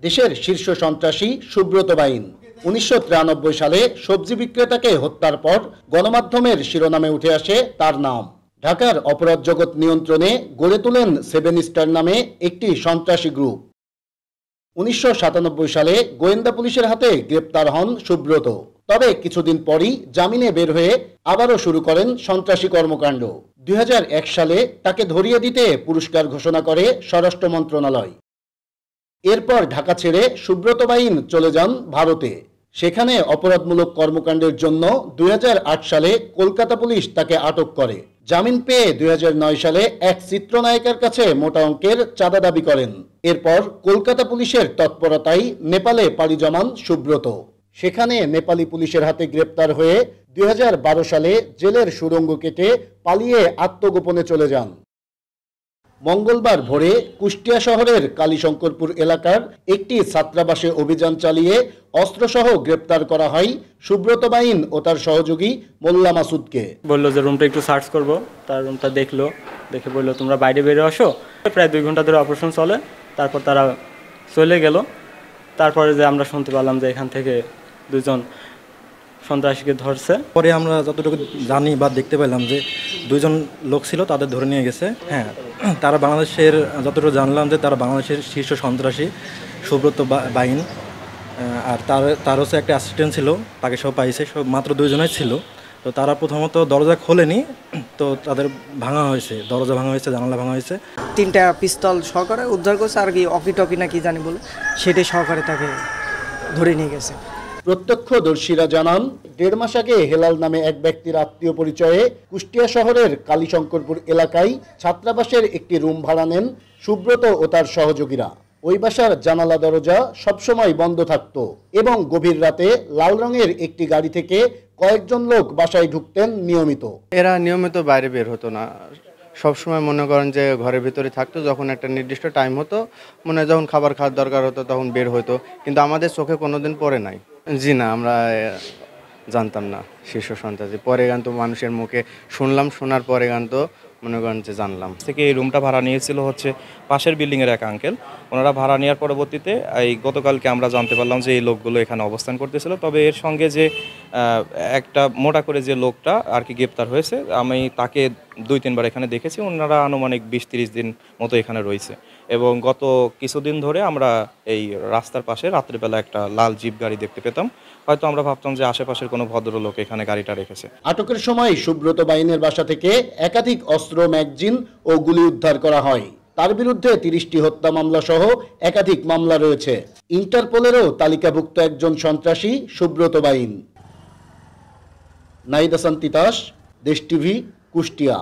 দেশের শীর্ষ সন্ত্রাসী সুব্রত বাইন ১৯৯৩ সালে সবজি বিক্রেতাকে হত্যার পর গণমাধ্যমের শিরোনামে উঠে আসে তার নাম। ঢাকার অপরাধ জগৎ নিয়ন্ত্রণে গড়ে তোলেন সেভেন স্টার নামে একটি সন্ত্রাসী গ্রুপ। ১৯৯৭ সালে গোয়েন্দা পুলিশের হাতে গ্রেপ্তার হন সুব্রত। তবে কিছুদিন পরই জামিনে বের হয়ে আবারও শুরু করেন সন্ত্রাসী কর্মকাণ্ড। ২০০১ সালে তাকে ধরিয়ে দিতে পুরস্কার ঘোষণা করে স্বরাষ্ট্র মন্ত্রণালয়। এরপর ঢাকা ছেড়ে সুব্রত বাইন চলে যান ভারতে। সেখানে অপরাধমূলক কর্মকাণ্ডের জন্য ২০০৮ সালে কলকাতা পুলিশ তাকে আটক করে। জামিন পেয়ে ২০০৯ সালে এক চিত্রনায়িকার কাছে মোটা অঙ্কের চাঁদা দাবি করেন। এরপর কলকাতা পুলিশের তৎপরতায় নেপালে পাড়ি জমান সুব্রত। সেখানে নেপালি পুলিশের হাতে গ্রেপ্তার হয়ে ২০১২ সালে জেলের সুড়ঙ্গ কেটে পালিয়ে আত্মগোপনে চলে যান। মঙ্গলবার ভোরে কুষ্টিয়া শহরের কালীশঙ্করপুর এলাকার একটি ছাত্রাবাসে অভিযান চালিয়ে অস্ত্রসহ গ্রেপ্তার করা হয় সুব্রত বাইন ও তার সহযোগী মোল্লা মাসুদকে। বললো যে রুমটা একটু সার্চ করব, তার রুমটা দেখলো, দেখে বললো তোমরা বাইরে বেরো আসো। প্রায় 2 ঘন্টা ধরে অপারেশন চলে, তারপর তারা চলে গেল। তারপরে যে আমরা শুনতে পারলাম যে এখান থেকে 2 জন সন্ত্রাসীকে ধরছে। পরে আমরা যতটুকু জানি বা দেখতে পেলাম যে 2 জন লোক ছিল, তাদের ধরে নিয়ে গেছে। হ্যাঁ, তারা বাংলাদেশের, যতটুকু জানলাম যে তারা বাংলাদেশের শীর্ষ সন্ত্রাসী সুব্রত বাইন। আর তার হচ্ছে একটা অ্যাসিস্ট্যান্ট ছিল, তাকে সব পাইছে, সব মাত্র 2 জনই ছিল। তো তারা প্রথমত দরজা খোলেনি, তো তাদের ভাঙা হয়েছে, দরজা ভাঙা হয়েছে, জানালা ভাঙা হয়েছে। 3টা পিস্তল সহকারে উদ্ধার করছে, আর কি অকি টকি না কি জানি বলে সেটাই সহকারে তাকে ধরে নিয়ে গেছে। প্রত্যক্ষদর্শীরা জানান 1.5 মাস আগে হেলাল নামে এক ব্যক্তির আত্মীয় পরিচয়ে কুষ্টিয়া শহরের কালীশঙ্করপুর এলাকায় ছাত্রাবাসের একটি রুম ভাড়া নেন সুব্রত ও তার সহযোগীরা। ওই বাসার জানালা দরজা সবসময় বন্ধ থাকত এবং গভীর রাতে লাল রঙের একটি গাড়ি থেকে কয়েকজন লোক বাসায় ঢুকতেন নিয়মিত। এরা নিয়মিত বাইরে বের হতো না, সবসময় মনে করেন যে ঘরের ভিতরে থাকতো। যখন একটা নির্দিষ্ট টাইম হতো, মনে হয় যখন খাবার খাওয়ার দরকার হতো তখন বের হতো, কিন্তু আমাদের চোখে কোনোদিন পড়ে নাই। জি না, আমরা জানতাম না শীর্ষ সন্ত্রাসী। পরে গান তো মানুষের মুখে শুনলাম, শোনার পরে গান তো মনে করেন যে জানলাম। থেকে এই রুমটা ভাড়া নিয়েছিল হচ্ছে পাশের বিল্ডিংয়ের এক আঙ্কেল। ওনারা ভাড়া নেওয়ার পরবর্তীতে এই গতকালকে আমরা জানতে পারলাম যে এই লোকগুলো এখানে অবস্থান করতেছিল। তবে এর সঙ্গে যে একটা মোটা করে যে লোকটা আর কি গ্রেপ্তার হয়েছে, আমি তাকে 2-3 বার এখানে দেখেছি। ওনারা আনুমানিক 20-30 দিন মতো এখানে রয়েছে। এবং গত কিছুদিন ধরে আমরা এই রাস্তার পাশে রাত্রিবেলা একটা লাল জিপ গাড়ি দেখতে পেতাম। হয়তো আমরা ভাবতাম যে আশেপাশের কোনো ভদ্রলোক এখানে গাড়িটা রেখেছে। আটকের সময় সুব্রত বাইনের বাসা থেকে একাধিক অস্ত্র, ম্যাগজিন ও গুলি উদ্ধার করা হয়। তার বিরুদ্ধে 30টি হত্যা মামলা সহ একাধিক মামলা রয়েছে। ইন্টারপোলেরও তালিকাভুক্ত একজন সন্ত্রাসী সুব্রত বাইন। নাহিদ হাসান তিতাস, দেশ টিভি, কুষ্টিয়া।